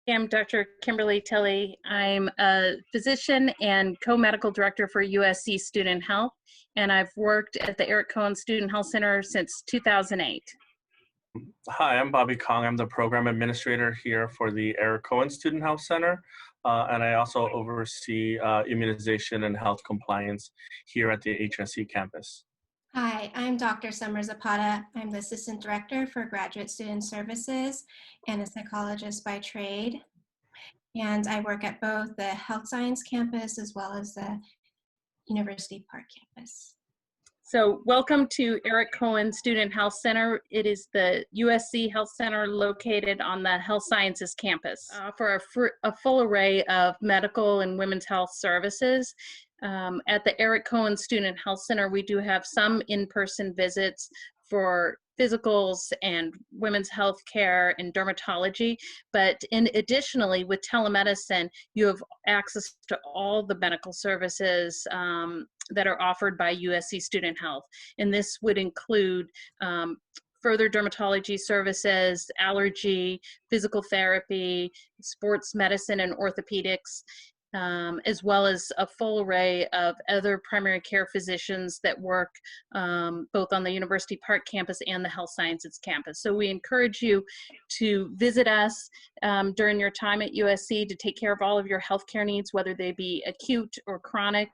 I'm Dr. Kimberly Tilley. I'm a physician and co-medical director for USC Student Health, and I've worked at the Eric Cohen Student Health Center since 2008. Hi, I'm Bobby Kong. I'm the program administrator here for the Eric Cohen Student Health Center, and I also oversee immunization and health compliance here at the HSC campus. Hi, I'm Dr. Summer Zapata. I'm the Assistant Director for Graduate Student Services and a psychologist by trade. And I work at both the Health Science campus as well as the University Park campus. So welcome to Eric Cohen Student Health Center. It is the USC Health Center located on the Health Sciences campus for a full array of medical and women's health services. At the Eric Cohen Student Health Center, we do have some in-person visits for physicals and women's health care and dermatology, but additionally with telemedicine, you have access to all the medical services that are offered by USC Student Health. And this would include further dermatology services, allergy, physical therapy, sports medicine and orthopedics, as well as a full array of other primary care physicians that work both on the University Park campus and the Health Sciences campus. So we encourage you to visit us during your time at USC to take care of all of your healthcare needs, whether they be acute or chronic.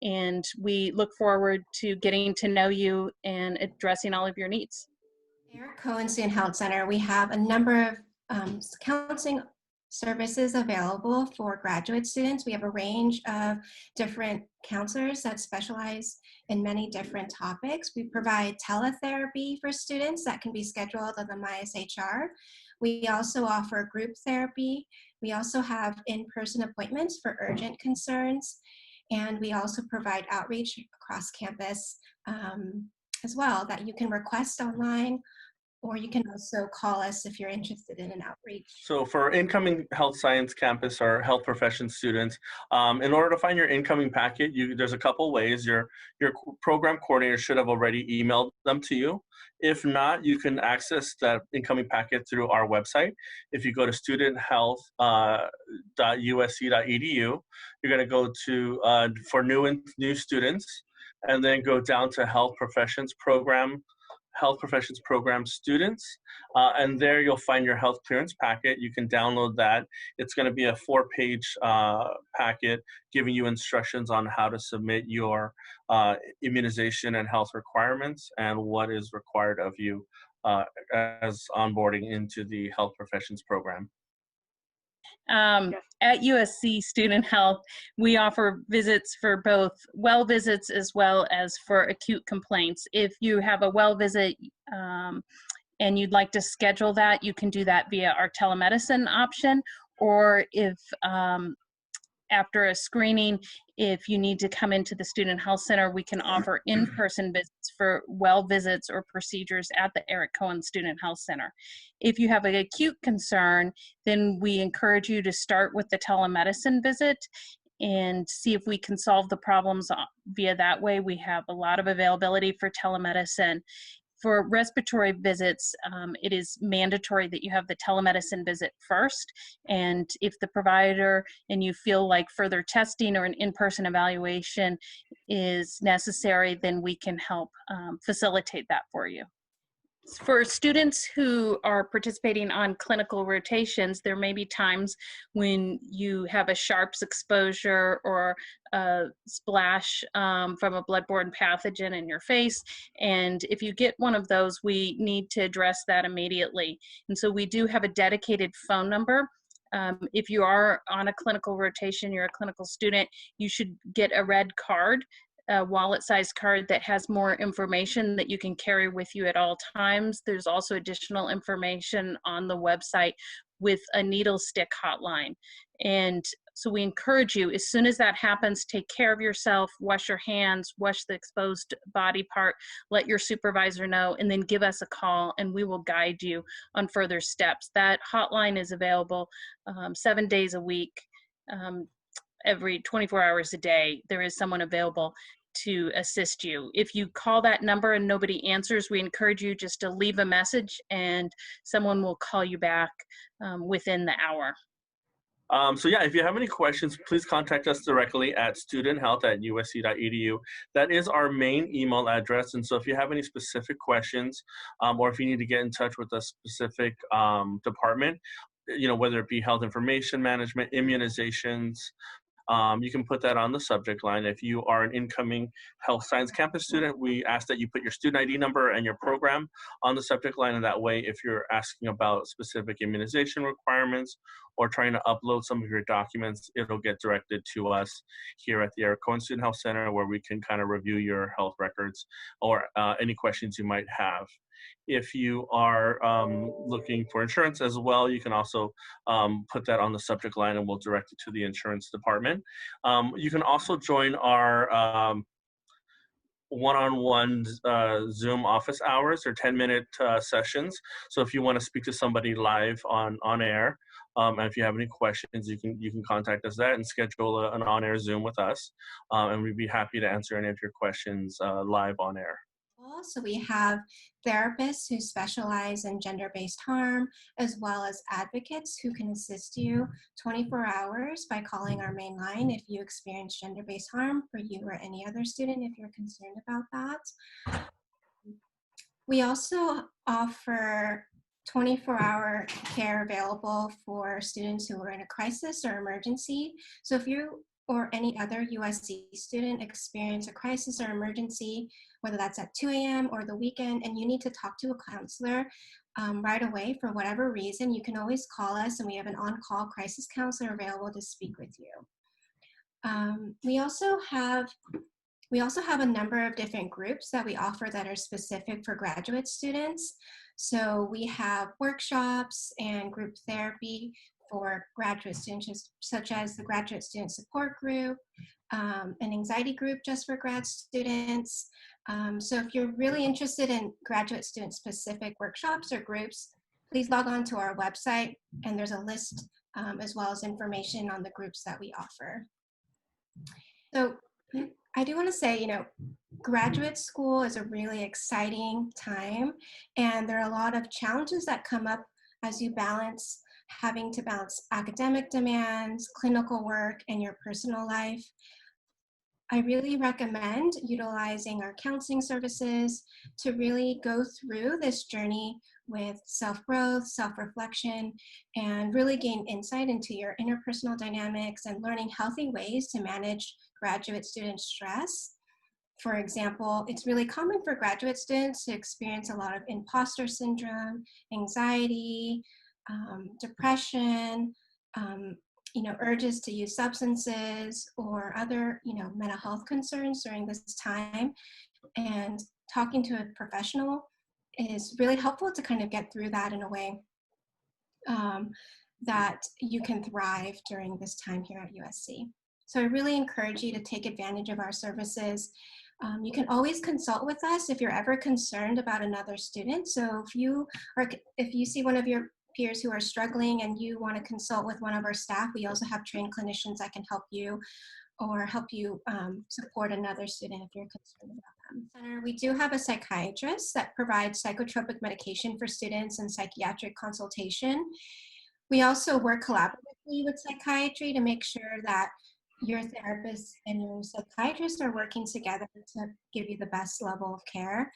And we look forward to getting to know you and addressing all of your needs. Eric Cohen Student Health Center, we have a number of counseling services available for graduate students. We have a range of different counselors that specialize in many different topics. We provide teletherapy for students that can be scheduled on the MySHR. We also offer group therapy. We also have in-person appointments for urgent concerns. And we also provide outreach across campus as well that you can request online, or you can also call us if you're interested in an outreach. So for incoming health science campus or health profession students, in order to find your incoming packet, there's a couple ways. Your program coordinator should have already emailed them to you. If not, you can access that incoming packet through our website. If you go to studenthealth.usc.edu, you're going to go to for new students, and then go down to health professions program students, and there you'll find your health clearance packet. You can download that. It's going to be a 4-page packet giving you instructions on how to submit your immunization and health requirements and what is required of you as onboarding into the health professions program. At USC Student Health, we offer visits for both well visits as well as for acute complaints. If you have a well visit and you'd like to schedule that, you can do that via our telemedicine option, or if after a screening, if you need to come into the Student Health Center, we can offer in-person visits for well visits or procedures at the Eric Cohen Student Health Center. If you have an acute concern, then we encourage you to start with the telemedicine visit and see if we can solve the problems via that way. We have a lot of availability for telemedicine. For respiratory visits, it is mandatory that you have the telemedicine visit first. And if the provider and you feel like further testing or an in-person evaluation is necessary, then we can help facilitate that for you. For students who are participating on clinical rotations, there may be times when you have a sharps exposure or a splash from a bloodborne pathogen in your face. And if you get one of those, we need to address that immediately. And so we do have a dedicated phone number. If you are on a clinical rotation, you're a clinical student, you should get a red card, a wallet-sized card that has more information that you can carry with you at all times. There's also additional information on the website with a needle stick hotline. And so we encourage you, as soon as that happens, take care of yourself, wash your hands, wash the exposed body part, let your supervisor know, and then give us a call and we will guide you on further steps. That hotline is available 7 days a week. Every 24 hours a day, there is someone available to assist you. If you call that number and nobody answers, we encourage you just to leave a message and someone will call you back within the hour. So yeah, if you have any questions, please contact us directly at studenthealth@usc.edu. That is our main email address. And so if you have any specific questions, or if you need to get in touch with a specific department, whether it be health information management, immunizations, you can put that on the subject line. If you are an incoming health science campus student, we ask that you put your student ID number and your program on the subject line. And that way, if you're asking about specific immunization requirements or trying to upload some of your documents, it'll get directed to us here at the Eric Cohen Student Health Center, where we can kind of review your health records or any questions you might have. If you are looking for insurance as well, you can also put that on the subject line and we'll direct it to the insurance department. You can also join our one-on-one Zoom office hours or 10-minute sessions. So if you want to speak to somebody live on air, and if you have any questions, you can contact us that and schedule an on-air Zoom with us, and we'd be happy to answer any of your questions live on air. So we have therapists who specialize in gender-based harm, as well as advocates who can assist you 24 hours by calling our main line if you experience gender-based harm for you or any other student if you're concerned about that. We also offer 24-hour care available for students who are in a crisis or emergency. So if you or any other USC student experience a crisis or emergency, whether that's at 2 a.m. or the weekend, and you need to talk to a counselor right away for whatever reason, you can always call us, and we have an on-call crisis counselor available to speak with you. We also have a number of different groups that we offer that are specific for graduate students. So we have workshops and group therapy for graduate students, such as the Graduate Student Support Group, an anxiety group just for grad students. So if you're really interested in graduate student specific workshops or groups, please log on to our website, and there's a list as well as information on the groups that we offer. So I do want to say, graduate school is a really exciting time, and there are a lot of challenges that come up as you having to balance academic demands, clinical work, and your personal life. I really recommend utilizing our counseling services to really go through this journey with self-growth, self-reflection, and really gain insight into your interpersonal dynamics and learning healthy ways to manage graduate student stress. For example, it's really common for graduate students to experience a lot of imposter syndrome, anxiety, depression, urges to use substances or other, mental health concerns during this time. And talking to a professional is really helpful to kind of get through that in a way that you can thrive during this time here at USC. So I really encourage you to take advantage of our services. You can always consult with us if you're ever concerned about another student. So if you see one of your peers who are struggling and you want to consult with one of our staff, we also have trained clinicians that can help you support another student if you're concerned about them. We do have a psychiatrist that provides psychotropic medication for students and psychiatric consultation. We also work collaboratively with psychiatry to make sure that your therapist and your psychiatrist are working together to give you the best level of care.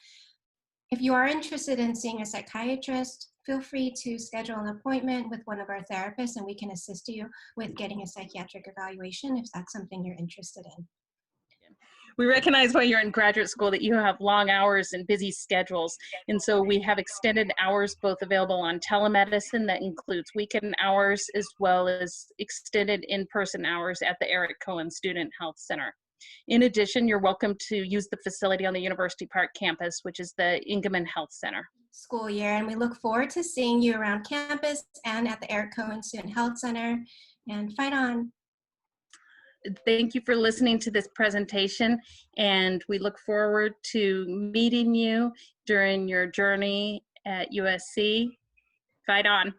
If you are interested in seeing a psychiatrist, feel free to schedule an appointment with one of our therapists, and we can assist you with getting a psychiatric evaluation if that's something you're interested in. We recognize while you're in graduate school that you have long hours and busy schedules. And so we have extended hours both available on telemedicine that includes weekend hours as well as extended in-person hours at the Eric Cohen Student Health Center. In addition, you're welcome to use the facility on the University Park campus, which is the Ingeman Health Center. School year, and we look forward to seeing you around campus and at the Eric Cohen Student Health Center. And fight on. Thank you for listening to this presentation, and we look forward to meeting you during your journey at USC. Fight on.